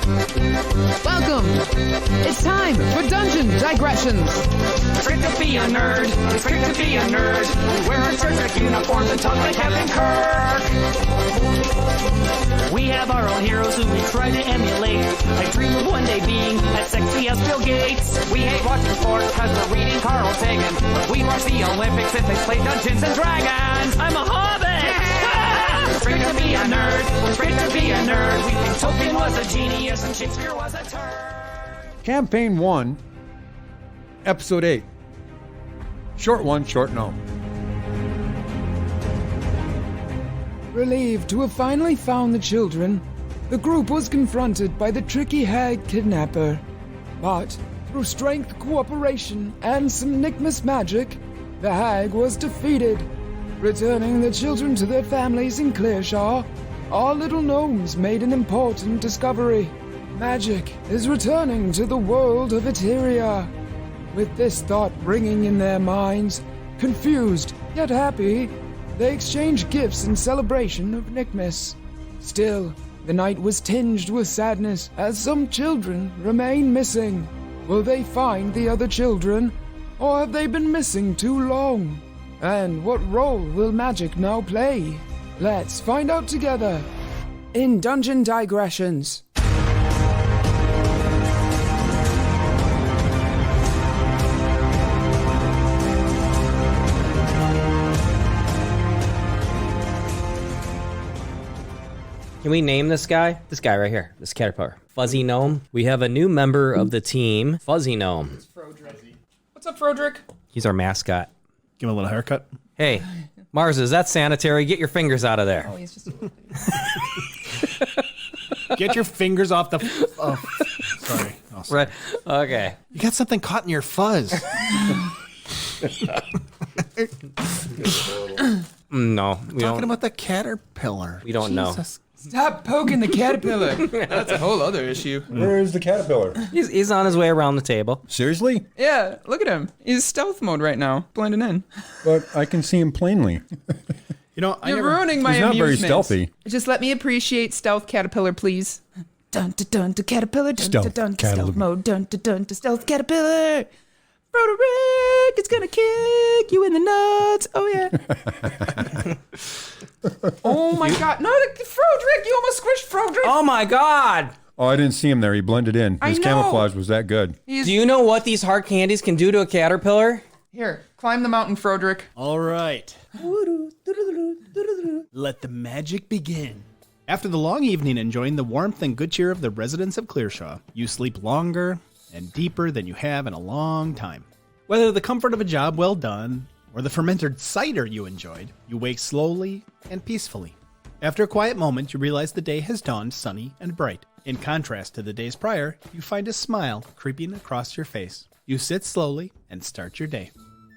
Welcome! It's time for Dungeon Digressions! It's great to be a nerd. It's great to be a nerd. We wear our Star Trek uniforms and talk like Captain Kirk. We have our own heroes who we try to emulate. I dream of one day being as sexy as Bill Gates. We hate watching sports because we're reading Carl Sagan. But we watch the Olympics if they play Dungeons and Dragons. I'm a hobbit! It's great to be a nerd. It's great to be a nerd. We think Tolkien was a genius and Shakespeare was a turd. Campaign 1, Episode 8. Short one, short gnome. Relieved to have finally found the children, the group was confronted by the tricky hag kidnapper. But, through strength, cooperation, and some Nickmas magic, the hag was defeated. Returning the children to their families in Clearshaw, our little gnomes made an important discovery. Magic is returning to the world of Eterea. With this thought ringing in their minds, confused yet happy, they exchanged gifts in celebration of Nickmas. Still, the night was tinged with sadness as some children remain missing. Will they find the other children, or have they been missing too long? And what role will magic now play? Let's find out together in Dungeon Digressions. Can we name this guy? This guy right here, this caterpillar. Fuzzy Gnome. We have a new member of the team, Fuzzy Gnome. It's Frodrick. What's up, Frodrick? He's our mascot. Give him a little haircut. Hey, Marza, is that sanitary? Get your fingers out of there. Oh, he's just... Get your fingers off the... sorry. Oh, sorry. Right, okay. You got something caught in your fuzz. No, we Talking don't. about the caterpillar. We don't know. Stop poking the caterpillar. That's a whole other issue. Where is the caterpillar? He's on his way around the table. Seriously? Yeah, look at him. He's stealth mode right now, blending in. But I can see him plainly. You know, You're ruining my He's not very amusements. stealthy. Just let me appreciate stealth caterpillar, please. Dun dun dun to caterpillar, dun Stealth dun dun to caterpillar. stealth mode, dun dun dun to stealth caterpillar. Broderick, it's gonna kick you in the nuts. Oh yeah. Oh my God! No, Frodrick, you almost squished Frodrick. Oh my God! Oh, I didn't see him there. He blended in. I His know. camouflage was that good. Do you know what these hard candies can do to a caterpillar? Here, climb the mountain, Frodrick. All right. Let the magic begin. After the long evening enjoying the warmth and good cheer of the residents of Clearshaw, you sleep longer and deeper than you have in a long time. Whether the comfort of a job well done or the fermented cider you enjoyed, you wake slowly and peacefully. After a quiet moment, you realize the day has dawned sunny and bright. In contrast to the days prior, you find a smile creeping across your face. You sit slowly and start your day.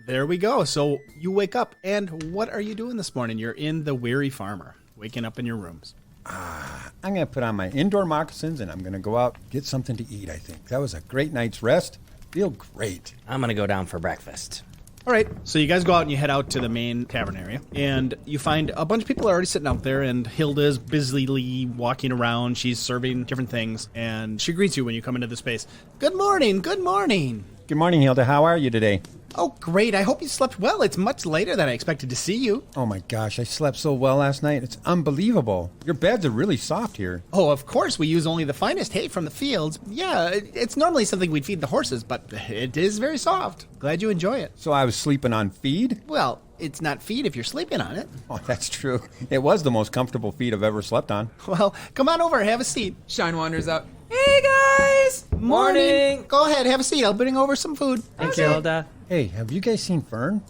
There we go. So you wake up, and what are you doing this morning? You're in the Weary Farmer, waking up in your rooms. I'm going to put on my indoor moccasins and I'm going to go out get something to eat, I think. That was a great night's rest. Feel great. I'm gonna go down for breakfast. All right, so you guys go out and you head out to the main tavern area, and you find a bunch of people are already sitting out there, and Hilda's busily walking around. She's serving different things, and she greets you when you come into the space. Good morning, good morning. Good morning, Hilda. How are you today? Oh, great. I hope you slept well. It's much later than I expected to see you. Oh my gosh, I slept so well last night. It's unbelievable. Your beds are really soft here. Oh, of course, we use only the finest hay from the fields. Yeah, it's normally something we'd feed the horses, but it is very soft. Glad you enjoy it. So I was sleeping on feed? Well, it's not feed if you're sleeping on it. Oh, that's true. It was the most comfortable feed I've ever slept on. Well, come on over, have a seat. Shyne wanders out. Hey guys! Morning. Go ahead, have a seat. I'll bring over some food. Thanks, Hilda. Hey, have you guys seen Phern?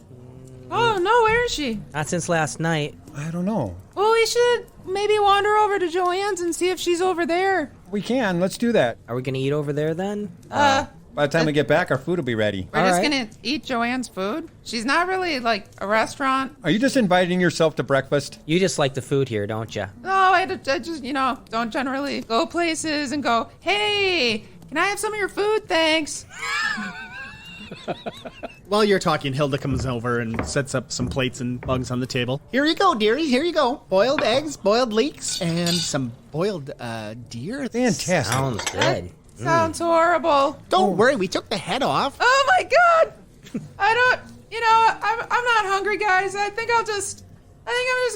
Oh no, where is she? Not since last night. I don't know. Well, we should maybe wander over to Joanne's and see if she's over there. We can. Let's do that. Are we gonna eat over there then? By the time we get back, our food will be ready. We're All just right. gonna eat Joanne's food. She's not really like a restaurant. Are you just inviting yourself to breakfast? You just like the food here, don't you? No, I just, don't generally go places and go, hey, can I have some of your food? Thanks. While you're talking, Hilda comes over and sets up some plates and bugs on the table. Here you go, dearie. Here you go. Boiled eggs, boiled leeks, and some boiled deer. Fantastic. Sounds good. Sounds horrible. Don't worry, we took the head off. Oh my god! I don't. I'm not hungry, guys. I think I'm just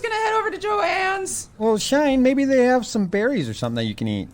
gonna head over to Joanne's. Well, Shyne, maybe they have some berries or something that you can eat.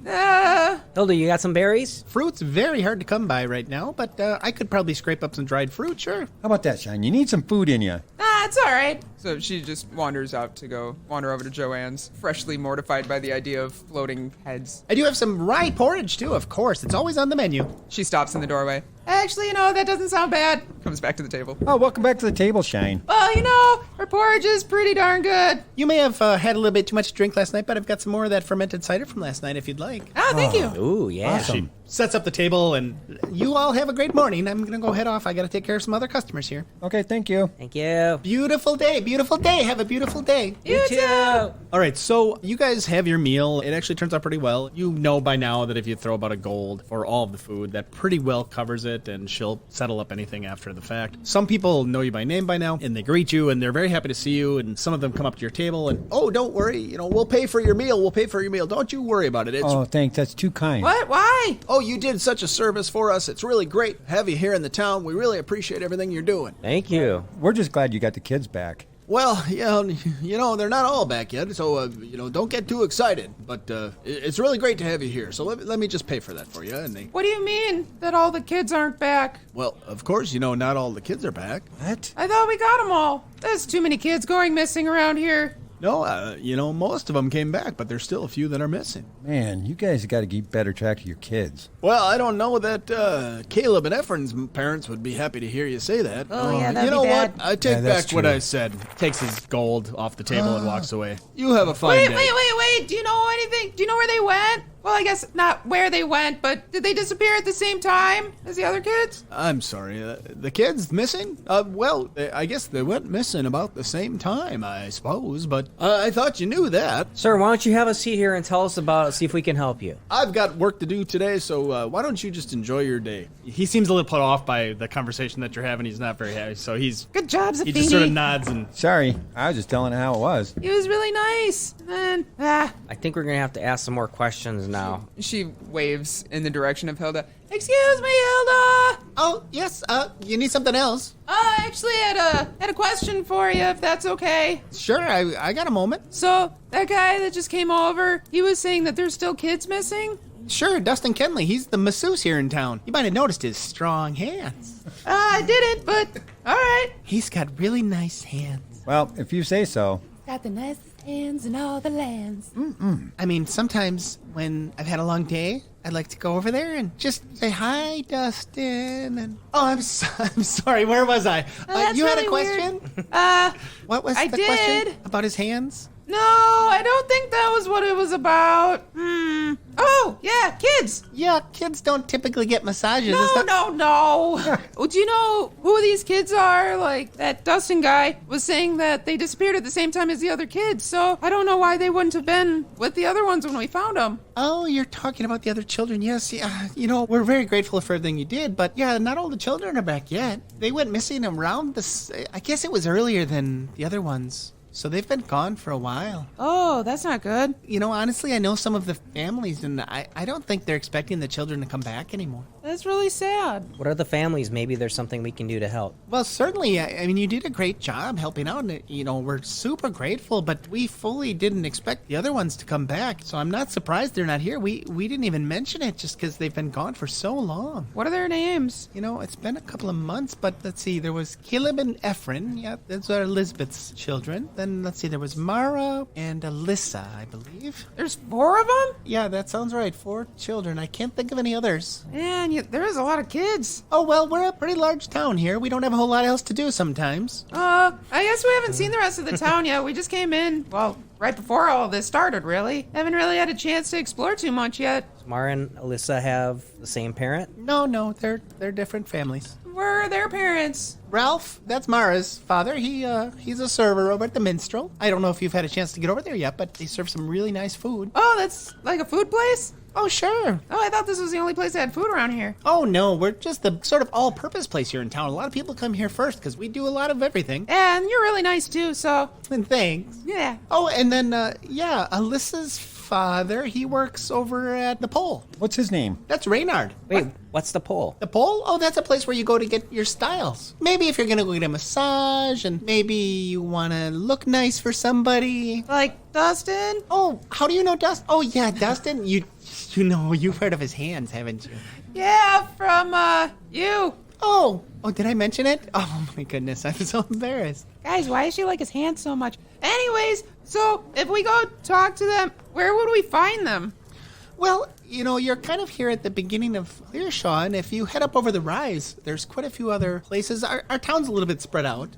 Hilda, you got some berries? Fruit's very hard to come by right now, but I could probably scrape up some dried fruit, sure. How about that, Shyne? You need some food in you. It's all right. So she just wanders out to go wander over to Joanne's, freshly mortified by the idea of floating heads. I do have some rye porridge, too, of course. It's always on the menu. She stops in the doorway. Actually, that doesn't sound bad. Comes back to the table. Oh, welcome back to the table, Shyne. Well, her porridge is pretty darn good. You may have had a little bit too much to drink last night, but I've got some more of that fermented cider from last night if you'd like. Oh, thank you. Ooh, yeah. Awesome. Sets up the table, and you all have a great morning. I'm going to go head off. I got to take care of some other customers here. Okay, thank you. Thank you. Beautiful day. Beautiful day. Have a beautiful day. You too. All right, so you guys have your meal. It actually turns out pretty well. You know by now that if you throw about a gold for all of the food, that pretty well covers it, and she'll settle up anything after the fact. Some people know you by name by now, and they greet you, and they're very happy to see you, and some of them come up to your table, and, oh, don't worry, we'll pay for your meal. We'll pay for your meal. Don't you worry about it. Oh, thanks. That's too kind. What? Why? Oh, you did such a service for us. It's really great to have you here in the town. We really appreciate everything you're doing. Thank you. We're just glad you got the kids back. Well, they're not all back yet, so, don't get too excited. But it's really great to have you here, so let me just pay for that for you. What do you mean that all the kids aren't back? Well, of course, not all the kids are back. What? I thought we got them all. There's too many kids going missing around here. No, most of them came back, but there's still a few that are missing. Man, you guys got to keep better track of your kids. Well, I don't know that Caleb and Ephraim's parents would be happy to hear you say that. Oh, yeah, that'd You know be what? bad. I take Yeah, that's back what true. I said. Takes his gold off the table and walks away. You have a fine day. Wait. Do you know anything? Do you know where they went? Well, I guess not where they went, but did they disappear at the same time as the other kids? I'm sorry, the kids missing? I guess they went missing about the same time, I suppose, but I thought you knew that. Sir, why don't you have a seat here and tell us about it, see if we can help you. I've got work to do today, so why don't you just enjoy your day? He seems a little put off by the conversation that you're having. He's not very happy, so he Good job, Zefini. just sort of nods and... Sorry, I was just telling how it was. He was really nice. And I think we're going to have to ask some more questions now. she waves in the direction of Hilda. Excuse me, Hilda. Oh, yes, you need something else? Actually, I had a question for you, if that's okay. Sure, I got a moment. So that guy that just came over, he was saying that there's still kids missing. Sure, Dustin Kenley. He's the masseuse here in town. You might have noticed his strong hands. I didn't, but all right. He's got really nice hands. Well, if you say so. Got the nicest hands in all the lands. I mean, sometimes when I've had a long day, I'd like to go over there and just say, hi, Dustin. And I'm sorry, where was I? That's you had a really question? weird. What was I the did. question? About his hands? No, I don't think that was what it was about. Oh, yeah, kids. Yeah, kids don't typically get massages. No. Oh, do you know who these kids are? Like, that Dustin guy was saying that they disappeared at the same time as the other kids, so I don't know why they wouldn't have been with the other ones when we found them. Oh, you're talking about the other children. Yes, yeah. We're very grateful for everything you did, but yeah, not all the children are back yet. They went missing around I guess it was earlier than the other ones. So they've been gone for a while. Oh, that's not good. Honestly, I know some of the families, and I don't think they're expecting the children to come back anymore. That's really sad. What are the families? Maybe there's something we can do to help. Well, certainly. I mean, you did a great job helping out, and, we're super grateful, but we fully didn't expect the other ones to come back, so I'm not surprised they're not here. We didn't even mention it just because they've been gone for so long. What are their names? It's been a couple of months, but let's see. There was Caleb and Ephraim. Yeah, those are Elizabeth's children. Then, let's see, there was Mara and Alyssa, I believe. There's 4 of them? Yeah, that sounds right. 4 children. I can't think of any others. Man, there is a lot of kids. Oh, well, we're a pretty large town here. We don't have a whole lot else to do sometimes. I guess we haven't seen the rest of the town yet. We just came in, right before all this started, really. Haven't really had a chance to explore too much yet. Does Mara and Alyssa have the same parent? No, they're different families. Where are their parents? Ralph, that's Mara's father. He's a server over at the Minstrel. I don't know if you've had a chance to get over there yet, but they serve some really nice food. Oh, that's like a food place? Oh, sure. Oh, I thought this was the only place that had food around here. Oh, no, we're just the sort of all-purpose place here in town. A lot of people come here first because we do a lot of everything. And you're really nice too, so And thanks. yeah. Oh, and then, Alyssa's father, he works over at the Pole. What's his name? That's Reynard. Wait, what's the pole? The Pole? Oh, that's a place where you go to get your styles. Maybe if you're going to go get a massage, and maybe you want to look nice for somebody. Like Dustin? Oh, how do you know Dustin? Oh, yeah, Dustin. You've heard of his hands, haven't you? Yeah, from you. Oh, did I mention it? Oh, my goodness, I'm so embarrassed. Guys, why does she like his hands so much? Anyways, so if we go talk to them, where would we find them? Well, you're kind of here at the beginning of Clearshaw, and if you head up over the rise, there's quite a few other places. Our town's a little bit spread out.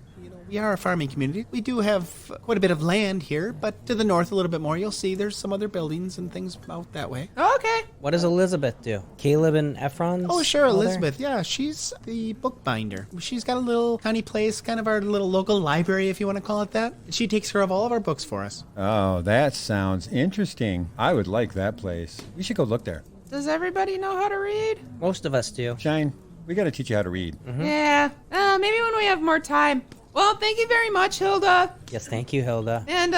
We are a farming community. We do have quite a bit of land here, but to the north a little bit more, you'll see there's some other buildings and things out that way. Okay. What does Elizabeth do? Caleb and Ephron's Oh, sure, mother? Elizabeth. Yeah, she's the bookbinder. She's got a little tiny place, kind of our little local library, if you want to call it that. She takes care of all of our books for us. Oh, that sounds interesting. I would like that place. We should go look there. Does everybody know how to read? Most of us do. Shyne, we got to teach you how to read. Yeah. Maybe when we have more time. Well, thank you very much, Hilda. Yes, thank you, Hilda. And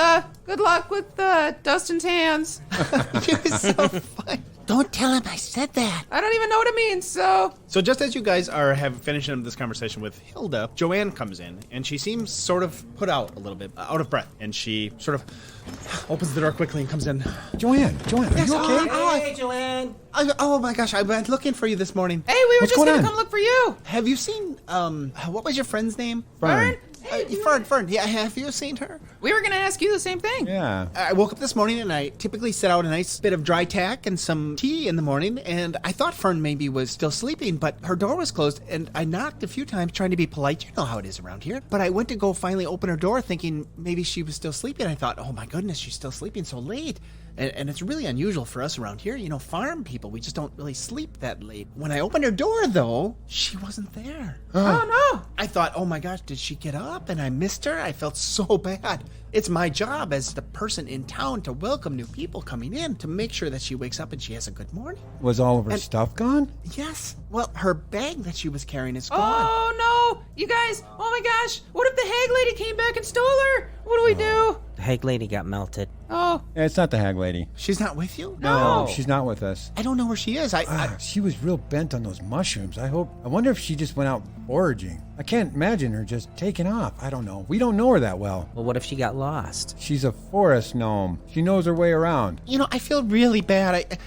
good luck with Dustin's hands. You're so fun. Don't tell him I said that. I don't even know what it means, so... So just as you guys are finishing this conversation with Hilda, Joanne comes in, and she seems sort of put out a little bit, out of breath. And she sort of opens the door quickly and comes in. Joanne, are you okay? Hey, Joanne. Oh my gosh, I've been looking for you this morning. Hey, we were What's just going gonna on? come look for you. Have you seen, what was your friend's name? Phern. Phern. Yeah, have you seen her? We were gonna ask you the same thing. Yeah. I woke up this morning and I typically set out a nice bit of dry tack and some tea in the morning, and I thought Phern maybe was still sleeping, but her door was closed, and I knocked a few times trying to be polite. You know how it is around here. But I went to go finally open her door thinking maybe she was still sleeping. I thought, oh my goodness, she's still sleeping so late. And it's really unusual for us around here. Farm people, we just don't really sleep that late. When I opened her door, though, she wasn't there. Oh no. I thought, oh my gosh, did she get up and I missed her? I felt so bad. It's my job as the person in town to welcome new people coming in, to make sure that she wakes up and she has a good morning. Was all of her stuff gone? Yes. Well, her bag that she was carrying is gone. Oh no. You guys, oh my gosh. What if the hag lady came back and stole her? What do we do? The hag lady got melted. Oh. Yeah, it's not the hag lady. She's not with you? No. She's not with us. I don't know where she is. She was real bent on those mushrooms. I wonder if she just went out foraging. I can't imagine her just taking off. I don't know. We don't know her that well. Well, what if she got lost? She's a forest gnome. She knows her way around. I feel really bad.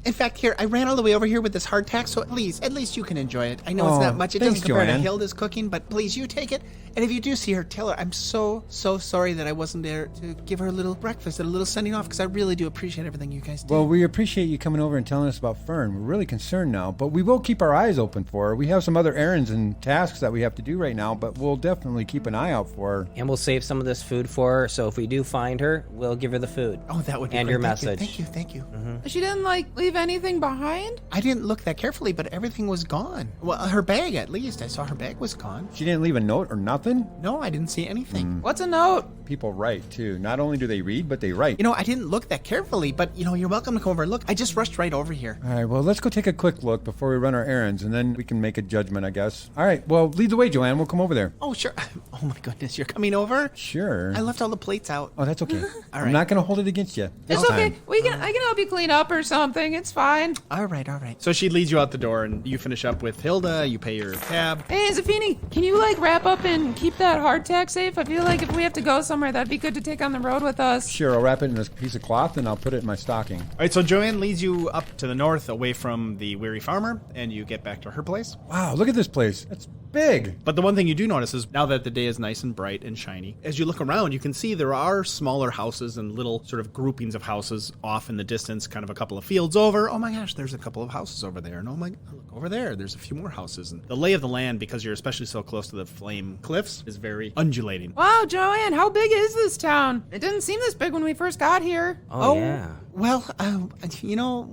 In fact, here, I ran all the way over here with this hardtack, so please, at least you can enjoy it. I know it's Oh, not much. It thanks, doesn't compare to Joanne. Hilda's cooking, but please, you take it. And if you do see her, tell her I'm so sorry that I wasn't there to give her a little breakfast and a little sending off, because I really do appreciate everything you guys do. Well, we appreciate you coming over and telling us about Phern. We're really concerned now, but we will keep our eyes open for her. We have some other errands and tasks that we have to do right now, but we'll definitely keep an eye out for her. And we'll save some of this food for her, so if we do find her, we'll give her the food. Oh, that would be And great. your Thank you, message. Thank you. She didn't leave anything behind? I didn't look that carefully, but everything was gone. Well, her bag, at least. I saw her bag was gone. She didn't leave a note or nothing? No, I didn't see anything. What's a note? People write, too. Not only do they read, but they write. I didn't look that carefully, but, you're welcome to come over and look. I just rushed right over here. All right, well, let's go take a quick look before we run our errands, and then we can make a judgment, I guess. All right, well, lead the way, Joanne. We'll come over there. Oh, sure. Oh, my goodness. You're coming over? Sure. I left all the plates out. Oh, that's okay. All I'm right. not going to hold it against you. It's this okay. time. I can help you clean up or something. It's fine. All right. So she leads you out the door, and you finish up with Hilda. You pay your tab. Hey, Zefini, can you wrap up and keep that hardtack safe? I feel like if we have to go somewhere, that'd be good to take on the road with us. Sure, I'll wrap it in this piece of cloth, and I'll put it in my stocking. All right, so Joanne leads you up to the north, away from the weary farmer, and you get back to her place. Wow, look at this place. It's big. But the one thing you do notice is now that the day is nice and bright and shiny, as you look around, you can see there are smaller houses and little sort of groupings of houses off in the distance, kind of a couple of fields over. Oh my gosh, there's a couple of houses over there. And oh my, look over there, there's a few more houses. And the lay of the land, because you're especially so close to the flame cliffs, is very undulating. Wow, Joanne, how big is this town? It didn't seem this big when we first got here. Oh, yeah. Well,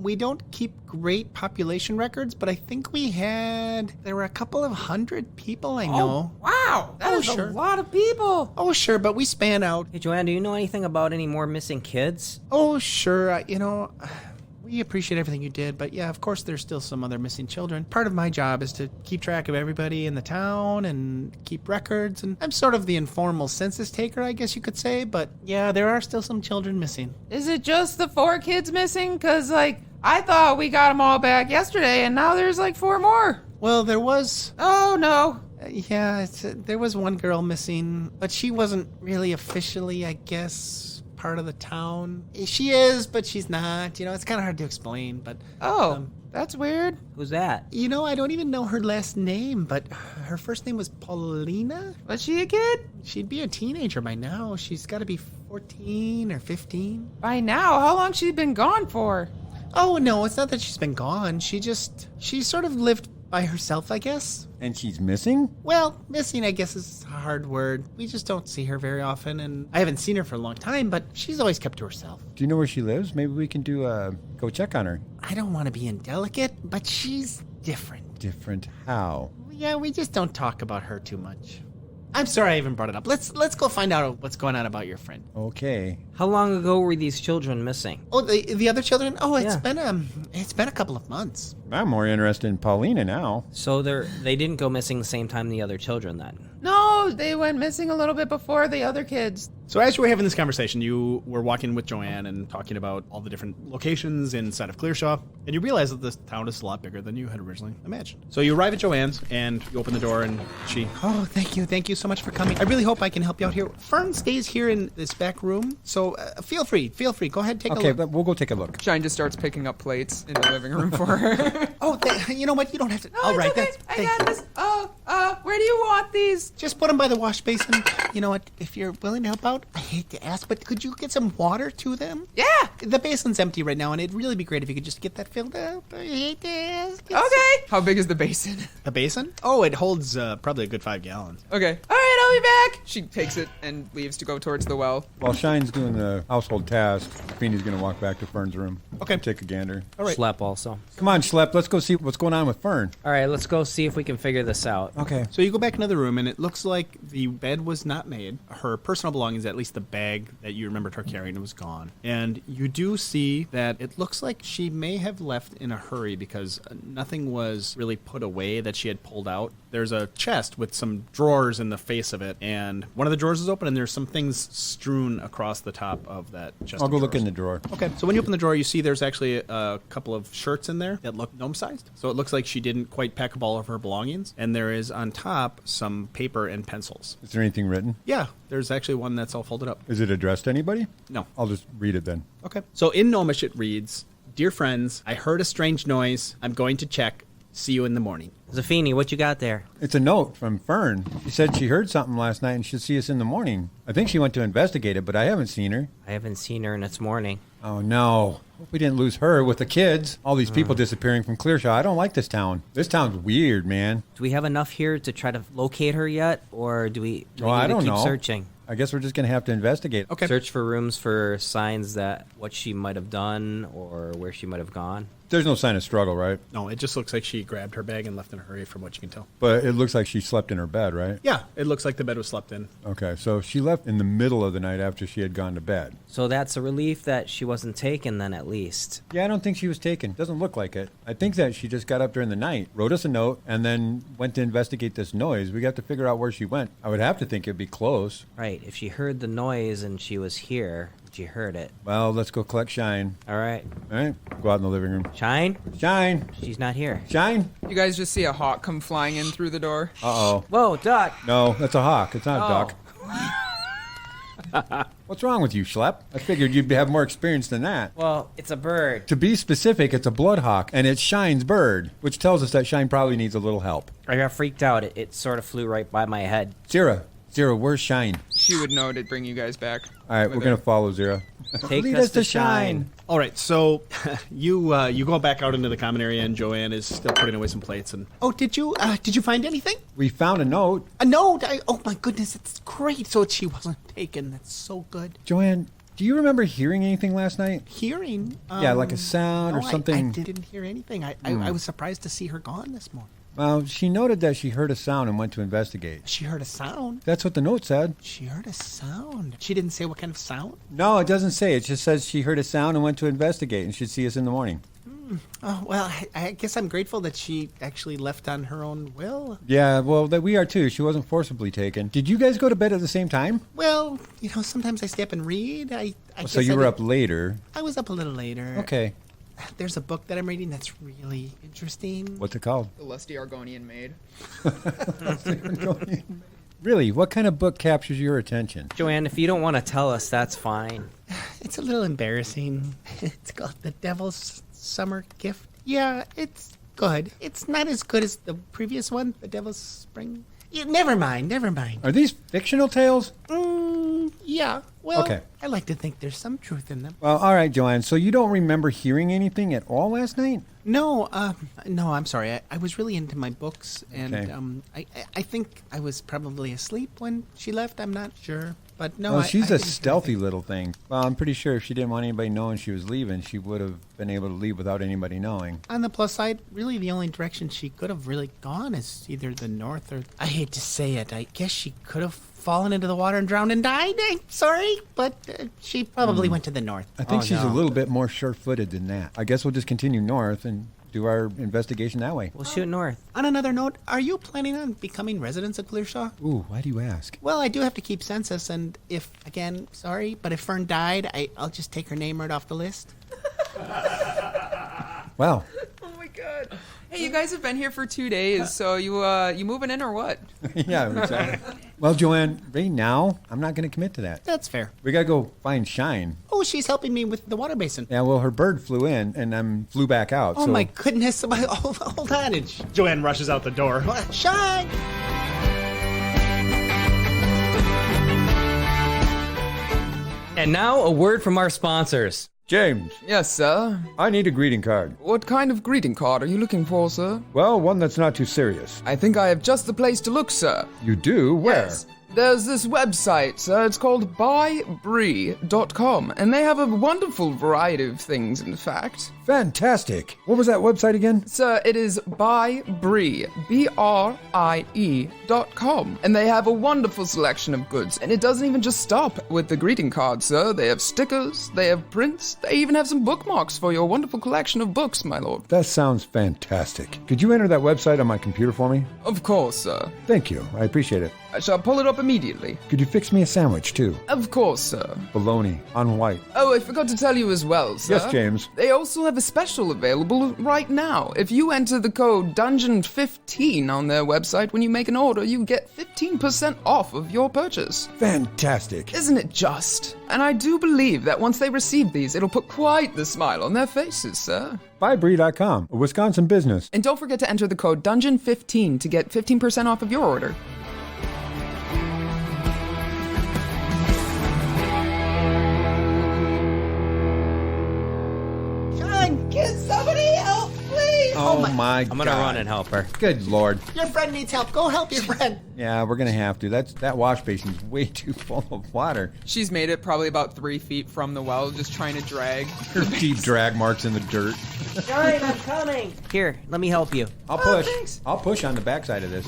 we don't keep great population records, but I think there were a couple of hundred people I know. Oh, wow, that is sure. a lot of people. Oh, sure, but we span out. Hey, Joanne, do you know anything about any more missing kids? Oh, sure, We appreciate everything you did, but yeah, of course there's still some other missing children. Part of my job is to keep track of everybody in the town and keep records, and I'm sort of the informal census taker, I guess you could say, but yeah, there are still some children missing. Is it just the 4 kids missing? Because, like, I thought we got them all back yesterday, and now there's, like, 4 more. Well, there was... Oh, no. There was one girl missing, but she wasn't really officially, I guess, part of the town. She is, but she's not. You know, it's kind of hard to explain, but... Oh, that's weird. Who's that? You know, I don't even know her last name, but her first name was Paulina. Was she a kid? She'd be a teenager by now. She's got to be 14 or 15. By now? How long she been gone for? Oh, no, it's not that she's been gone. She sort of lived by herself, I guess. And she's missing? Well, missing, I guess, is a hard word. We just don't see her very often, and I haven't seen her for a long time, but she's always kept to herself. Do you know where she lives? Maybe we can go check on her. I don't want to be indelicate, but she's different. Different how? Yeah, we just don't talk about her too much. I'm sorry I even brought it up. Let's go find out what's going on about your friend. Okay. How long ago were these children missing? Oh, the other children? Oh, it's Yeah. been a couple of months. I'm more interested in Paulina now. So they didn't go missing the same time the other children then? No, they went missing a little bit before the other kids. So as you were having this conversation, you were walking with Joanne and talking about all the different locations inside of Clearshaw, and you realize that this town is a lot bigger than you had originally imagined. So you arrive at Joanne's, and you open the door, and she... Oh, thank you so much for coming. I really hope I can help you out here. Phern stays here in this back room, so feel free. Go ahead, take a Okay, look. but we'll go take a look. Shyne just starts picking up plates in the living room for her. Oh, you know what? You don't have to. No, All it's right, okay. I got this. Where do you want these? Just put them by the wash basin. You know what? If you're willing to help out, I hate to ask, but could you get some water to them? Yeah. The basin's empty right now, and it'd really be great if you could just get that filled up. I hate to ask. Okay. How big is the basin? A basin? Oh, it holds probably a good 5 gallons. Okay. All right, I'll be back. She takes it and leaves to go towards the well. While Shine's doing the household task, Zefini's going to walk back to Fern's room. Okay. Take a gander. All right. Shlep also. Come on, Shlep. Let's go see what's going on with Phern. All right, let's go see if we can figure this out. Okay. So you go back into the room, and it looks like the bed was not made. Her personal belongings, at least the bag that you remembered her carrying, was gone. And you do see that it looks like she may have left in a hurry because nothing was really put away that she had pulled out. There's a chest with some drawers in the face of it, and one of the drawers is open, and there's some things strewn across the top of that chest. I'll of go look drawers. in the drawer. Okay, so when you open the drawer, you see there's actually a couple of shirts in there that look gnome-sized. So it looks like she didn't quite pack up all of her belongings. And there is on top some paper and pencils. Is there anything written? Yeah, there's actually one that's all folded up. Is it addressed to anybody? No. I'll just read it then. Okay. So in Gnomish it reads, "Dear friends, I heard a strange noise. I'm going to check. See you in the morning." Zefini, what you got there? It's a note from Phern. She said she heard something last night and should see us in the morning. I think she went to investigate it, but I haven't seen her. I haven't seen her and it's morning. Oh, no. Hope we didn't lose her with the kids. All these people disappearing from Clearshaw. I don't like this town. This town's weird, man. Do we have enough here to try to locate her yet? Or do we Well, I need to don't keep know. searching? I guess we're just going to have to investigate. Okay. Search for rooms for signs that what she might have done or where she might have gone. There's no sign of struggle, right? No, it just looks like she grabbed her bag and left in a hurry from what you can tell. But it looks like she slept in her bed, right? Yeah, it looks like the bed was slept in. Okay, so she left in the middle of the night after she had gone to bed. So that's a relief that she wasn't taken then at least. Yeah, I don't think she was taken. Doesn't look like it. I think that she just got up during the night, wrote us a note, and then went to investigate this noise. We got to figure out where she went. I would have to think it'd be close. Right, if she heard the noise and she was here, she heard it. Well, let's go collect Shyne. All right. All right, go out in the living room. Shyne? Shyne! She's not here. Shyne! You guys just see a hawk come flying in through the door. Uh-oh. Whoa, Duck! No, that's a hawk. It's not a Oh. duck. What's wrong with you, Shlep? I figured you'd have more experience than that. Well, it's a bird. To be specific, it's a bloodhawk, and it's Shyne's bird, which tells us that Shyne probably needs a little help. I got freaked out. It sort of flew right by my head. Zira, where's Shyne? She would know to bring you guys back. All right, we're going to follow Zira. Take Lead us to Shyne. All right, so you go back out into the common area, and Joanne is still putting away some plates. And Oh, did you find anything? We found a note. A note? Oh my goodness, it's great. So she wasn't taken. That's so good. Joanne, do you remember hearing anything last night? Hearing? Yeah, like a sound or no, something. I didn't hear anything. I was surprised to see her gone this morning. Well, she noted that she heard a sound and went to investigate. She heard a sound. That's what the note said. She heard a sound. She didn't say what kind of sound? No, it doesn't say. It just says she heard a sound and went to investigate and should see us in the morning. Oh, well, I guess I'm grateful that she actually left on her own will. Yeah, well, that we are too. She wasn't forcibly taken. Did you guys go to bed at the same time? Well, sometimes I stay up and read. I So guess you I were did- up later. I was up a little later. Okay. There's a book that I'm reading that's really interesting. What's it called? The lusty Argonian maid. Really? What kind of book captures your attention? Joanne, if you don't want to tell us, that's fine. It's a little embarrassing. It's called The Devil's Summer Gift. Yeah, it's good. It's not as good as the previous one, The Devil's Spring. Yeah, never mind. Are these fictional tales? Yeah. Well, Okay. I like to think there's some truth in them. Well, all right, Joanne. So you don't remember hearing anything at all last night? No, I'm sorry. I was really into my books, and Okay. I think I was probably asleep when she left. I'm not sure, but no. Well, I she's a didn't hear stealthy anything. little thing. Well, I'm pretty sure if she didn't want anybody knowing she was leaving, she would have been able to leave without anybody knowing. On the plus side, really the only direction she could have really gone is either the north or... I hate to say it, I guess she could have fallen into the water and drowned and died. I'm sorry, but she probably went to the north. I think Oh, she's no. a little bit more sure-footed than that. I guess we'll just continue north and do our investigation that way. We'll shoot north. On another note, are you planning on becoming residents of Clearshaw? Ooh, why do you ask? Well, I do have to keep census, and if, again, sorry, but if Phern died, I'll just take her name right off the list. Well, Oh my god. Hey, you guys have been here for 2 days, so you moving in or what? yeah. Exactly. Well, Joanne, right now, I'm not going to commit to that. That's fair. We got to go find Shyne. Oh, she's helping me with the water basin. Yeah, well, her bird flew in and flew back out. Oh so my goodness! Hold on, Joanne rushes out the door. Shyne. And now, a word from our sponsors. James, Yes, sir. I need a greeting card. What kind of greeting card are you looking for, sir? Well, one that's not too serious. I think I have just the place to look, sir. You do? Where? Yes. There's this website, sir. It's called buybrie.com, and they have a wonderful variety of things, in fact. Fantastic. What was that website again? Sir, it is buybrie, BRIE.com, and they have a wonderful selection of goods, and it doesn't even just stop with the greeting cards, sir. They have stickers, they have prints, they even have some bookmarks for your wonderful collection of books, my lord. That sounds fantastic. Could you enter that website on my computer for me? Of course, sir. Thank you. I appreciate it. I shall pull it up immediately. Could you fix me a sandwich, too? Of course, sir. Bologna on white. Oh, I forgot to tell you as well, sir. Yes, James. They also have a special available right now. If you enter the code Dungeon15 on their website when you make an order, you get 15% off of your purchase. Fantastic. Isn't it just? And I do believe that once they receive these, it'll put quite the smile on their faces, sir. Buybrie.com, a Wisconsin business. And don't forget to enter the code Dungeon15 to get 15% off of your order. Shyne, can somebody help, please? Oh my God. I'm gonna run and help her. Good Lord. Your friend needs help. Go help your friend. Yeah, we're going to have to. That wash basin's way too full of water. She's made it probably about 3 feet from the well, just trying to drag. Her deep drag marks in the dirt. Shyne, I'm coming. Here, let me help you. I'll push. thanks. I'll push on the backside of this.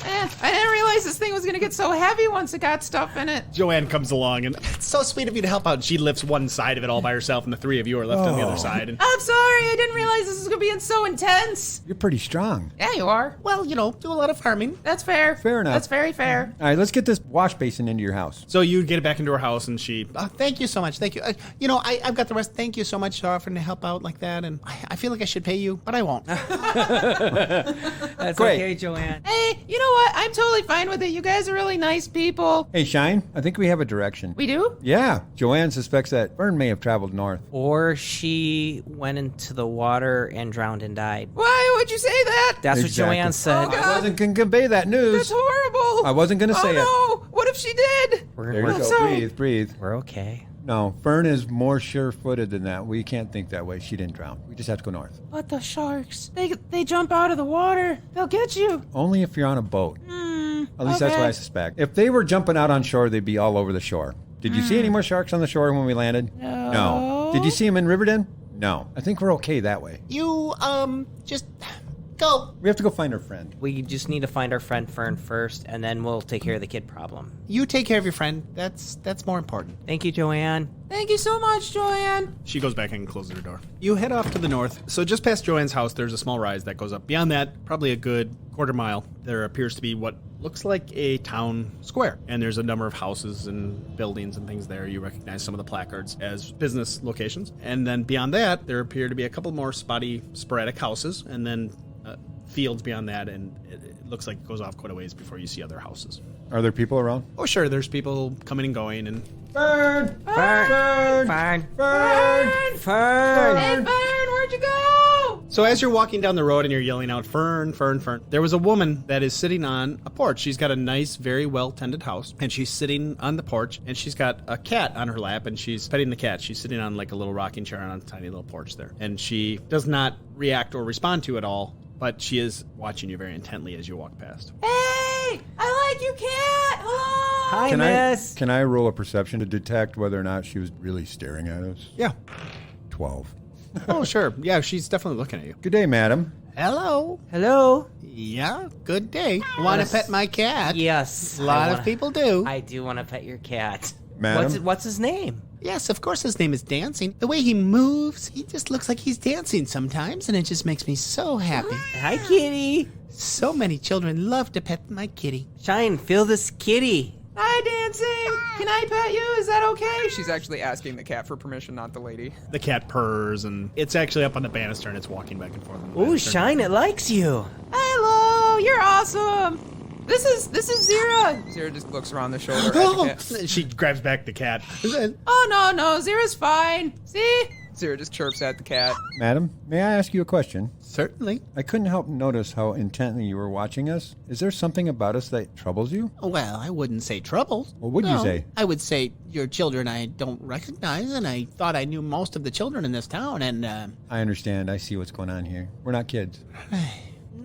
I didn't realize this thing was gonna get so heavy once it got stuff in it. Joanne comes along, and it's so sweet of you to help out. She lifts one side of it all by herself, and the three of you are left on the other side. And I'm sorry, I didn't realize this was gonna be so intense. You're pretty strong. Yeah, you are. Well, do a lot of farming. That's fair. Fair enough. That's very fair. All right, let's get this wash basin into your house. so you get it back into her house, and she... Thank you so much. Thank you. I've got the rest. Thank you so much for offering to help out like that. And I feel like I should pay you, but I won't. That's Great. okay, Joanne. Hey, you know what? I'm totally fine with it. You guys are really nice people. Hey, Shyne, I think we have a direction. We do? Yeah, Joanne suspects that Phern may have traveled north. Or she went into the water and drowned and died. Why would you say that? That's Exactly. what Joanne said. Oh, God. I wasn't going to convey that news. That's horrible. I wasn't gonna say it. Oh no! What if she did? There you I'm go. sorry. Breathe. We're okay. No, Phern is more sure-footed than that. We can't think that way. She didn't drown. We just have to go north. But the sharks, they jump out of the water. They'll get you. Only if you're on a boat. At least that's okay. what I suspect. If they were jumping out on shore, they'd be all over the shore. Did you see any more sharks on the shore when we landed? No. Did you see them in Riverdin? No. I think we're okay that way. You, just Go. We have to go find our friend. We just need to find our friend Phern first, and then we'll take care of the kid problem. You take care of your friend. That's more important. Thank you, Joanne. Thank you so much, Joanne. She goes back and closes her door. You head off to the north. So just past Joanne's house, there's a small rise that goes up. Beyond that, probably a good quarter mile, there appears to be what looks like a town square. And there's a number of houses and buildings and things there. You recognize some of the placards as business locations. And then beyond that, there appear to be a couple more spotty, sporadic houses. And then fields beyond that. And it looks like it goes off quite a ways before you see other houses. Are there people around? Oh, sure. There's people coming and going. And Phern! Phern! Hey, Phern! Phern, where'd you go? so as you're walking down the road and you're yelling out, Phern, Phern, Phern, there was a woman that is sitting on a porch. She's got a nice, very well-tended house, and she's sitting on the porch, and she's got a cat on her lap, and she's petting the cat. She's sitting on like a little rocking chair on a tiny little porch there. And she does not react or respond to it at all, but she is watching you very intently as you walk past. Hey, I like your cat. Hello. Hi, miss. Can I roll a perception to detect whether or not she was really staring at us? Yeah. 12. Oh, sure. Yeah, she's definitely looking at you. Good day, madam. Hello. Hello. Yeah, good day. Want to pet my cat? Yes. A lot of people do. I do want to pet your cat. Madam? What's his name? Yes, of course his name is Dancing. The way he moves, he just looks like he's dancing sometimes, and it just makes me so happy. Hi, kitty. So many children love to pet my kitty. Shyne, feel this kitty. Hi, Dancing. Can I pet you? Is that okay? She's actually asking the cat for permission, not the lady. The cat purrs, and it's actually up on the banister, and it's walking back and forth. On the Ooh, banister. Shyne, it likes you. Hello, you're awesome. This is Zira. Zira just looks around the shoulder at the cat. She grabs back the cat. Oh, no, Zira's fine. See? Zira just chirps at the cat. Madam, may I ask you a question? Certainly. I couldn't help notice how intently you were watching us. Is there something about us that troubles you? Well, I wouldn't say trouble. What would you say? I would say you're children I don't recognize, and I thought I knew most of the children in this town, and, I understand. I see what's going on here. We're not kids.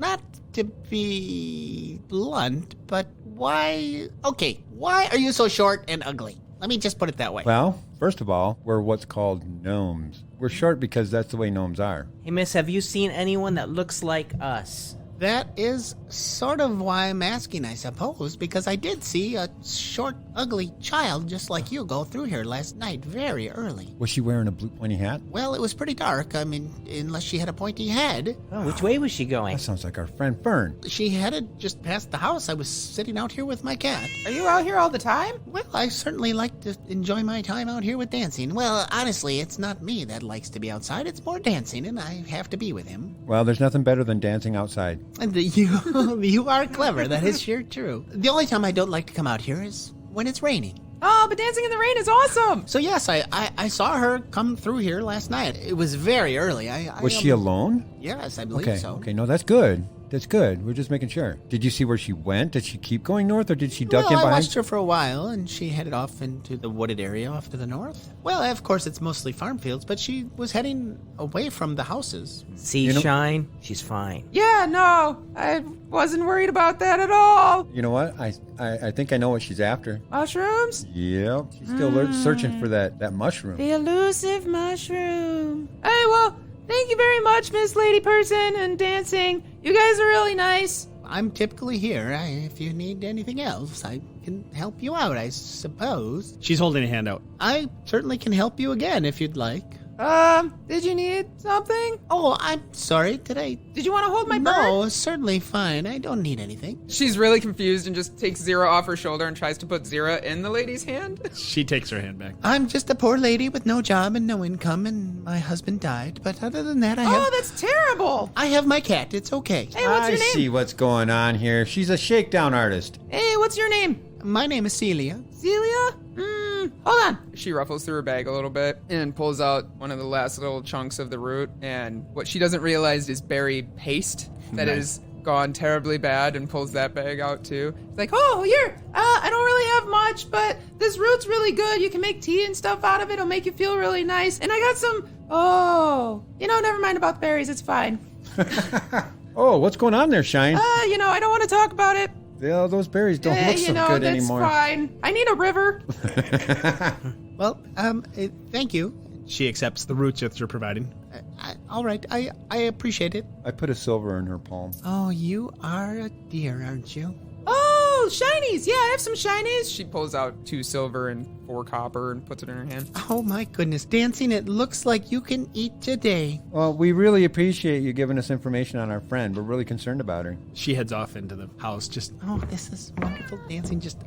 not to be blunt, but why... Okay, why are you so short and ugly? Let me just put it that way. Well, first of all, we're what's called gnomes. We're short because that's the way gnomes are. Hey, miss, have you seen anyone that looks like us? That is sort of why I'm asking, I suppose, because I did see a short, ugly child just like you go through here last night very early. Was she wearing a blue pointy hat? Well, it was pretty dark. I mean, unless she had a pointy head. Oh, which way was she going? That sounds like our friend Phern. She headed just past the house. I was sitting out here with my cat. Are you out here all the time? Well, I certainly like to enjoy my time out here with Dancing. Well, honestly, it's not me that likes to be outside. It's more Dancing, and I have to be with him. Well, there's nothing better than dancing outside. And you are clever. That is sure true. The only time I don't like to come out here is when it's raining. Oh, but dancing in the rain is awesome. So yes, I saw her come through here last night. It was very early. Was she alone? Yes, I believe Okay, so. okay, no, that's good. That's good. We're just making sure. Did you see where she went? Did she keep going north, or did she duck in I behind? watched her for a while, and she headed off into the wooded area off to the north. Well, of course, it's mostly farm fields, but she was heading away from the houses. See, Shyne? She's fine. Yeah, no, I wasn't worried about that at all. You know what? I think I know what she's after. Mushrooms? Yep. She's still searching for that mushroom. The elusive mushroom. Hey, well, thank you very much, Miss Lady Person and Dancing. You guys are really nice. I'm typically here. If you need anything else, I can help you out, I suppose. She's holding a hand out. I certainly can help you again if you'd like. Did you need something? Oh, I'm sorry. Did you want to hold my bird? No, certainly fine. I don't need anything. She's really confused and just takes Zira off her shoulder and tries to put Zira in the lady's hand. She takes her hand back. I'm just a poor lady with no job and no income, and my husband died. But other than that, That's terrible. I have my cat. It's okay. Hey, what's your name? I see what's going on here. She's a shakedown artist. Hey, what's your name? My name is Celia. Celia? Hold on. She ruffles through her bag a little bit and pulls out one of the last little chunks of the root. And what she doesn't realize is berry paste that is gone terribly bad, and pulls that bag out too. It's like, oh, here, I don't really have much, but this root's really good. You can make tea and stuff out of it. It'll make you feel really nice. And I got some, never mind about the berries. It's fine. Oh, what's going on there, Shyne? I don't want to talk about it. Yeah, those berries don't look so good that's anymore. Fine. I need a river. Well, thank you. She accepts the roots that you're providing. All right. I appreciate it. I put a silver in her palm. Oh, you are a dear, aren't you? Oh, shinies. Yeah, I have some shinies. She pulls out 2 silver and 4 copper and puts it in her hand. Oh, my goodness. Dancing, it looks like you can eat today. Well, we really appreciate you giving us information on our friend. We're really concerned about her. She heads off into the house. Just Oh, this is wonderful. Dancing just,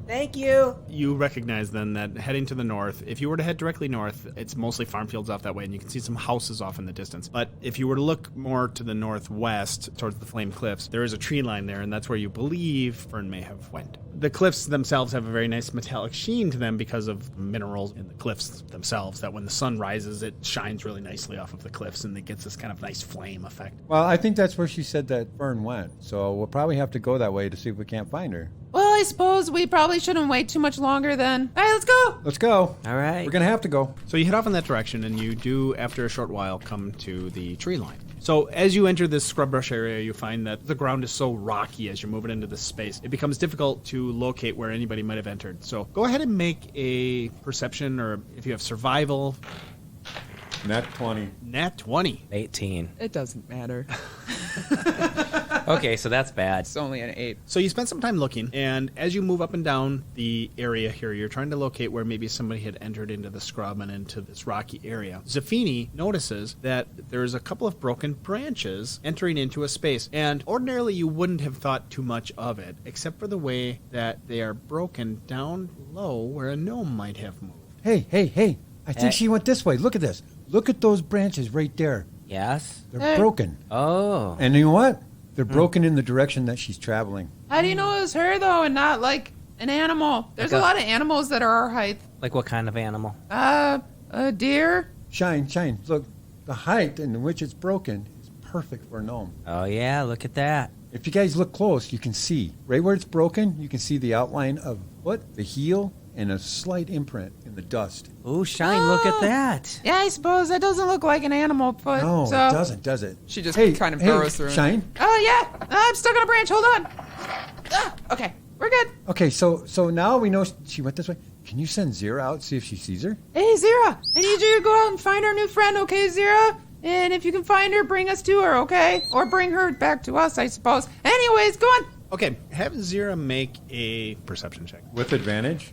Thank you. you recognize then that heading to the north, if you were to head directly north, it's mostly farm fields off that way, and you can see some houses off in the distance. But if you were to look more to the northwest, towards the Flame Cliffs, there is a tree line there, and that's where you believe Phern may have went. The cliffs themselves have a very nice metallic sheen to them because of minerals in the cliffs themselves, that when the sun rises, it shines really nicely off of the cliffs, and it gets this kind of nice flame effect. Well, I think that's where she said that Phern went. So we'll probably have to go that way to see if we can't find her. Well, I suppose we probably shouldn't wait too much longer then. All right, let's go. Let's go. All right. We're going to have to go. So you head off in that direction, and you do, after a short while, come to the tree line. So as you enter this scrub brush area, you find that the ground is so rocky as you're moving into this space. It becomes difficult to locate where anybody might have entered. So go ahead and make a perception, or if you have survival, Nat 20. nat 20. 18. It doesn't matter. Okay, so that's bad. It's only an 8. So you spend some time looking, and as you move up and down the area here, you're trying to locate where maybe somebody had entered into the scrub and into this rocky area. Zefini notices that there's a couple of broken branches entering into a space, and ordinarily you wouldn't have thought too much of it, except for the way that they are broken down low where a gnome might have moved. Hey. I think she went this way. Look at this. Look at those branches right there. Yes. They're broken. Oh. And you know what? They're broken in the direction that she's traveling. How do you know it was her, though, and not, like, an animal? There's Like a lot of animals that are our height. Like what kind of animal? A deer? Shyne. Look, the height in which it's broken is perfect for a gnome. Oh, yeah, look at that. If you guys look close, you can see. Right where it's broken, you can see the outline of the heel, and a slight imprint in the dust. Ooh, Shyne, look at that. Yeah, I suppose that doesn't look like an animal foot. No, so it doesn't, does it? She just kind of burrows through it. Shyne? Oh, yeah. I'm stuck on a branch. Hold on. Okay, we're good. Okay, so now we know she went this way. Can you send Zira out, see if she sees her? Hey, Zira, I need you to go out and find our new friend, okay, Zira? And if you can find her, bring us to her, okay? Or bring her back to us, I suppose. Anyways, go on. Okay, have Zira make a perception check. With advantage?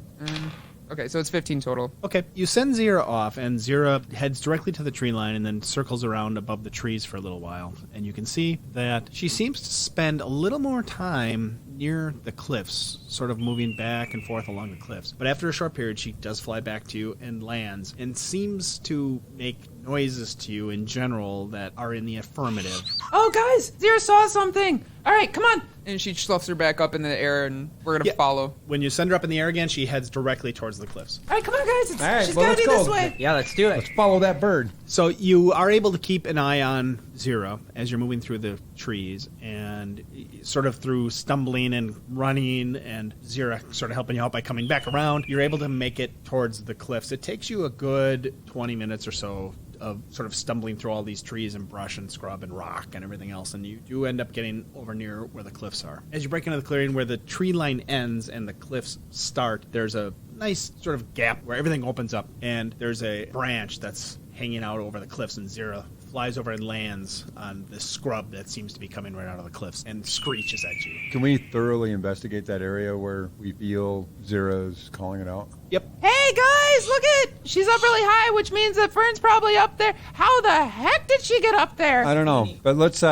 Okay, so it's 15 total. Okay, you send Zira off, and Zira heads directly to the tree line and then circles around above the trees for a little while. And you can see that she seems to spend a little more time near the cliffs, sort of moving back and forth along the cliffs. But after a short period, she does fly back to you and lands, and seems to make noises to you in general that are in the affirmative. Oh, guys, Zira saw something. All right, come on. And she sloughs her back up in the air, and we're going to follow. When you send her up in the air again, she heads directly towards the cliffs. All right, come on, guys. All right, She's well, got to let's be go. this way. Yeah, let's do it. Let's follow that bird. So you are able to keep an eye on Zira as you're moving through the trees, and sort of through stumbling and running, and Zira sort of helping you out by coming back around, you're able to make it towards the cliffs. It takes you a good 20 minutes or so of sort of stumbling through all these trees and brush and scrub and rock and everything else, and you do end up getting over near where the cliffs are. As you break into the clearing where the tree line ends and the cliffs start, there's a nice sort of gap where everything opens up, and there's a branch that's hanging out over the cliffs, and Zira flies over and lands on this scrub that seems to be coming right out of the cliffs and screeches at you. Can we thoroughly investigate that area where we feel Zira's calling it out? Yep. Hey, guys, look it. She's up really high, which means that Fern's probably up there. How the heck did she get up there? I don't know, but let's,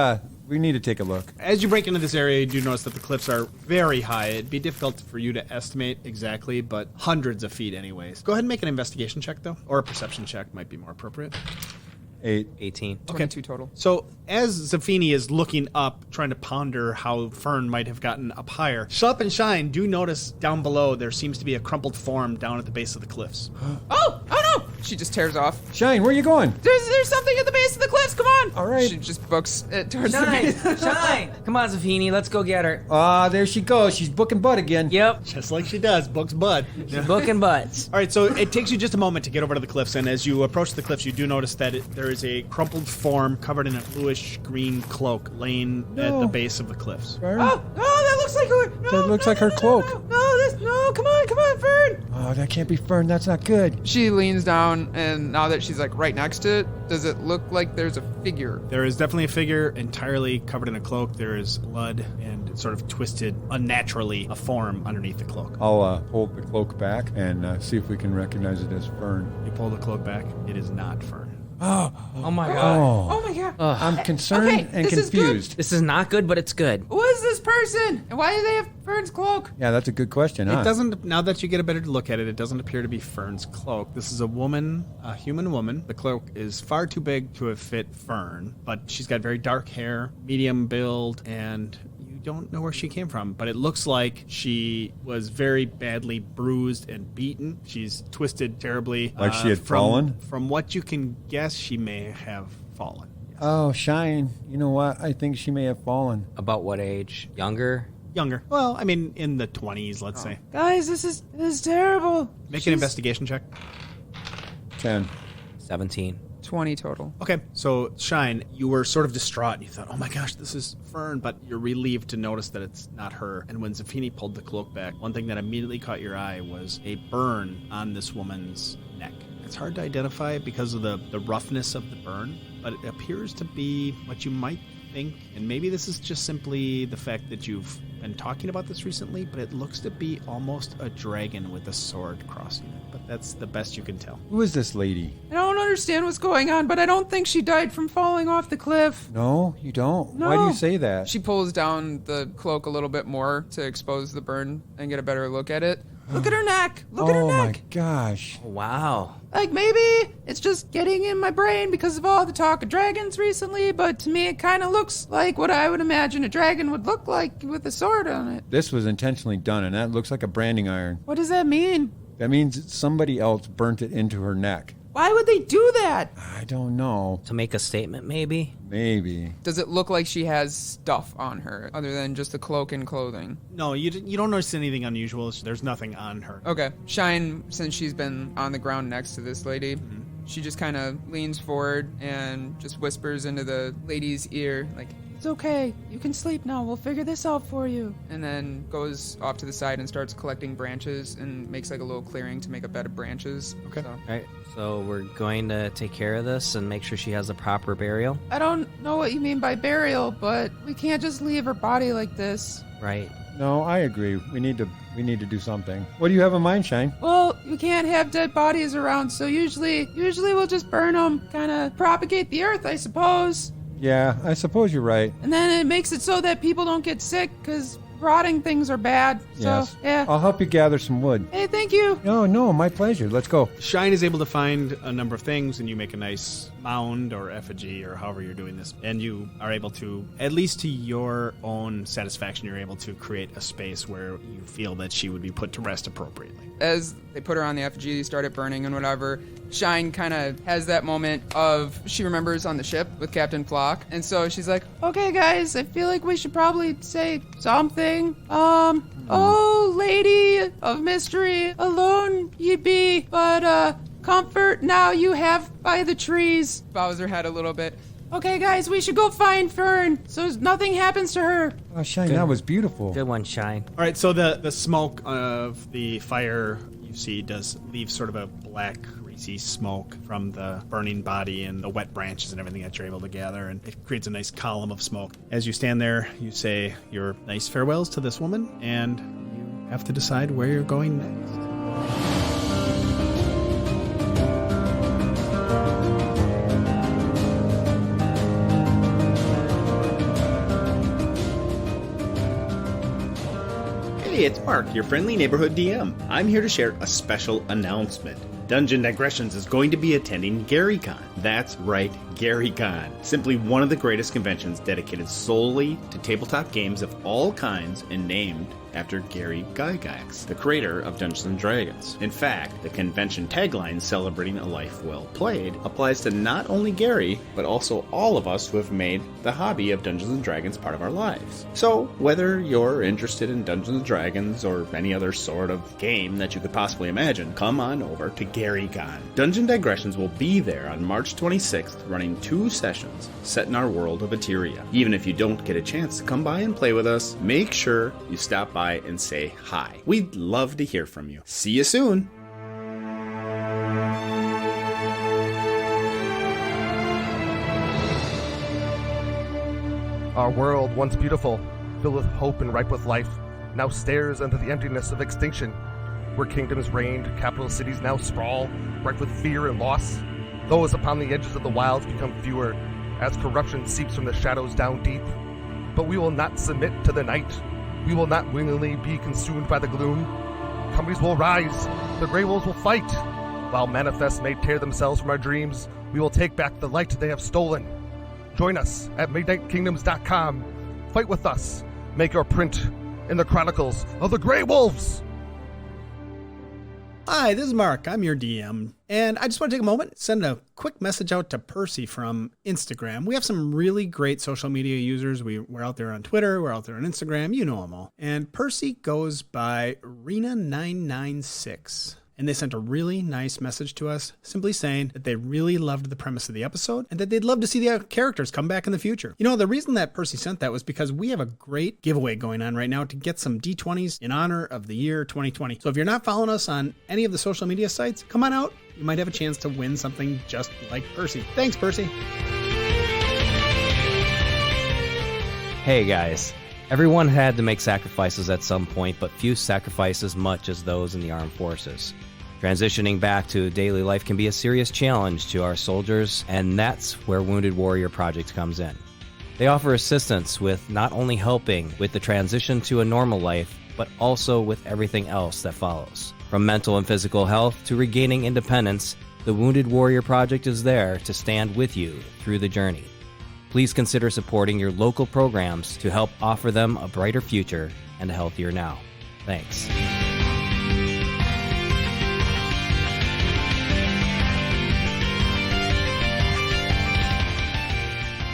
we need to take a look. As you break into this area, you do notice that the cliffs are very high. It'd be difficult for you to estimate exactly, but hundreds of feet anyways. Go ahead and make an investigation check, though, or a perception check might be more appropriate. 18. 22 total. So as Zefini is looking up, trying to ponder how Phern might have gotten up higher, Shlep and Shyne do notice down below there seems to be a crumpled form down at the base of the cliffs. Oh no! She just tears off. Shyne, where are you going? There's something at the base of the cliffs. Come on. All right. She just books it towards the Shyne, base. Shyne. Come on, Zefini, let's go get her. There she goes. She's booking butt again. Yep, Just like she does, Book's bud. booking butts. All right, so it takes you just a moment to get over to the cliffs, and as you approach the cliffs, you do notice that there is a crumpled form covered in a bluish-green cloak laying at the base of the cliffs. Phern? Oh, that looks like her. No, That looks like her cloak. No, No, come on, Phern. Oh, that can't be Phern. That's not good. She leans down, and now that she's like right next to it, does it look like there's a figure? There is definitely a figure entirely covered in a cloak. There is blood and sort of twisted unnaturally a form underneath the cloak. I'll hold the cloak back and see if we can recognize it as Phern. You pull the cloak back. It is not Phern. Oh my god. Oh my god. I'm concerned Okay, and this is good. confused. This is not good, but it's good. Who is this person? And why do they have Fern's cloak? Yeah, that's a good question, huh? It doesn't, now that you get a better look at it, it doesn't appear to be Fern's cloak. This is a woman, a human woman. The cloak is far too big to have fit Phern, but she's got very dark hair, medium build, and you don't know where she came from, but it looks like she was very badly bruised and beaten. She's twisted terribly. Like she had fallen? From what you can guess, she may have fallen. Oh, Shyne. You know what? I think she may have fallen. About what age? Younger? Younger. Well, I mean, in the 20s, let's say. Guys, this is terrible. Make an investigation check. 10. 17. 20 total. Okay, so Shyne, you were sort of distraught and you thought, oh my gosh, this is Phern, but you're relieved to notice that it's not her. And when Zefini pulled the cloak back, one thing that immediately caught your eye was a burn on this woman's neck. It's hard to identify because of the roughness of the burn, but it appears to be what you might think, and maybe this is just simply the fact that you've been talking about this recently, but it looks to be almost a dragon with a sword crossing it. But that's the best you can tell. Who is this lady? I don't understand what's going on, but I don't think she died from falling off the cliff. No, you don't. No. Why do you say that? She pulls down the cloak a little bit more to expose the burn and get a better look at it. Look at her neck. Look at her Oh my neck. gosh. Wow. Like, maybe it's just getting in my brain because of all the talk of dragons recently, but to me it kind of looks like what I would imagine a dragon would look like with a sword on it. This was intentionally done, and that looks like a branding iron. What does that mean? That means somebody else burnt it into her neck. Why would they do that? I don't know. To make a statement, maybe? Maybe. Does it look like she has stuff on her other than just the cloak and clothing? No, you don't notice anything unusual. There's nothing on her. Okay. Shyne, since she's been on the ground next to this lady, she just kind of leans forward and just whispers into the lady's ear, like, "It's okay. You can sleep now. We'll figure this out for you." And then goes off to the side and starts collecting branches and makes like a little clearing to make a bed of branches. Okay. So, All right, so we're going to take care of this and make sure she has a proper burial. I don't know what you mean by burial, but we can't just leave her body like this. Right. No, I agree. We need to do something. What do you have in mind, Shyne? Well, you can't have dead bodies around, so usually we'll just burn them, kind of propagate the earth, I suppose. Yeah, I suppose you're right. And then it makes it so that people don't get sick, because rotting things are bad. So, Yes. yeah. I'll help you gather some wood. Hey, thank you. No, my pleasure. Let's go. Shyne is able to find a number of things, and you make a nice mound or effigy or however you're doing this. And you are able to, at least to your own satisfaction, you're able to create a space where you feel that she would be put to rest appropriately. As they put her on the effigy, started burning and whatever, Shyne kind of has that moment of, she remembers on the ship with Captain Flock. And so she's like, okay, guys, I feel like we should probably say something. Oh, lady of mystery, alone ye be, but, comfort now you have by the trees. Bows her head a little bit. Okay, guys, we should go find Phern so nothing happens to her. Oh, Shyne, that was beautiful. Good one, Shyne. All right, so the smoke of the fire you see does leave sort of a black, greasy smoke from the burning body and the wet branches and everything that you're able to gather, and it creates a nice column of smoke. As you stand there, you say your nice farewells to this woman, and you have to decide where you're going next. Hey, it's Mark, your friendly neighborhood DM. I'm here to share a special announcement. Dungeon Digressions is going to be attending GaryCon. That's right, GaryCon. Simply one of the greatest conventions dedicated solely to tabletop games of all kinds and named after Gary Gygax, the creator of Dungeons & Dragons. In fact, the convention tagline celebrating a life well played applies to not only Gary, but also all of us who have made the hobby of Dungeons & Dragons part of our lives. So, whether you're interested in Dungeons & Dragons or any other sort of game that you could possibly imagine, come on over to GaryCon. Dungeon Digressions will be there on March 26th, running 2 sessions set in our world of Eterea. Even if you don't get a chance to come by and play with us, make sure you stop by by and say hi. We'd love to hear from you. See you soon. Our world, once beautiful, filled with hope and ripe with life, now stares into the emptiness of extinction. Where kingdoms reigned, capital cities now sprawl, ripe with fear and loss. Those upon the edges of the wilds become fewer, as corruption seeps from the shadows down deep. But we will not submit to the night. We will not willingly be consumed by the gloom. Companies will rise, the Grey Wolves will fight. While manifests may tear themselves from our dreams, we will take back the light they have stolen. Join us at MidnightKingdoms.com. Fight with us. Make your print in the chronicles of the Grey Wolves. Hi, this is Mark. I'm your DM. And I just want to take a moment and send a quick message out to Percy from Instagram. We have some really great social media users. We're out there on Twitter. We're out there on Instagram. You know them all. And Percy goes by Rena996. And they sent a really nice message to us, simply saying that they really loved the premise of the episode and that they'd love to see the characters come back in the future. You know, the reason that Percy sent that was because we have a great giveaway going on right now to get some D20s in honor of the year 2020. So if you're not following us on any of the social media sites, come on out. You might have a chance to win something just like Percy. Thanks, Percy. Hey guys. Everyone had to make sacrifices at some point, but few sacrifice as much as those in the armed forces. Transitioning back to daily life can be a serious challenge to our soldiers, and that's where Wounded Warrior Project comes in. They offer assistance with not only helping with the transition to a normal life, but also with everything else that follows. From mental and physical health to regaining independence, the Wounded Warrior Project is there to stand with you through the journey. Please consider supporting your local programs to help offer them a brighter future and a healthier now. Thanks.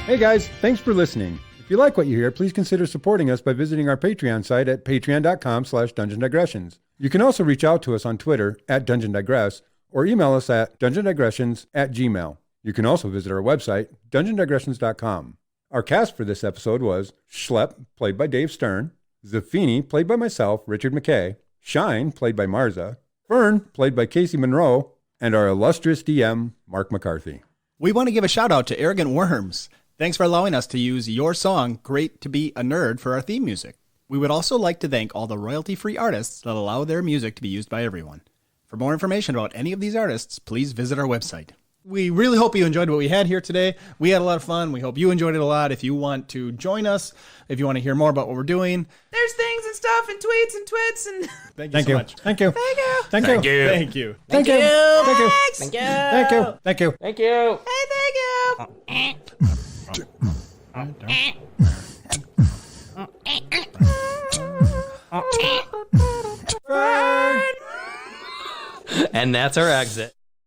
Hey guys, thanks for listening. If you like what you hear, please consider supporting us by visiting our Patreon site at patreon.com/Dungeon Digressions. You can also reach out to us on Twitter at Dungeon Digress or email us at dungeondigressions@gmail.com. You can also visit our website, dungeondigressions.com. Our cast for this episode was Shlep, played by Dave Stern, Zefini, played by myself, Richard McKay, Shyne, played by Marza, Phern, played by Kacie Monroe, and our illustrious DM, Mark McArthey. We want to give a shout out to Arrogant Worms. Thanks for allowing us to use your song, Great to Be a Nerd, for our theme music. We would also like to thank all the royalty-free artists that allow their music to be used by everyone. For more information about any of these artists, please visit our website. We really hope you enjoyed what we had here today. We had a lot of fun. We hope you enjoyed it a lot. If you want to join us, if you want to hear more about what we're doing, there's things and stuff and tweets and twits and... Thank you so much. Thank you. Thank you. Thank you. Thank you. Thank you. Thank you. Thank you. Thank you. Thank you. Thank you. Thank you. Hey, thank you. And that's our exit.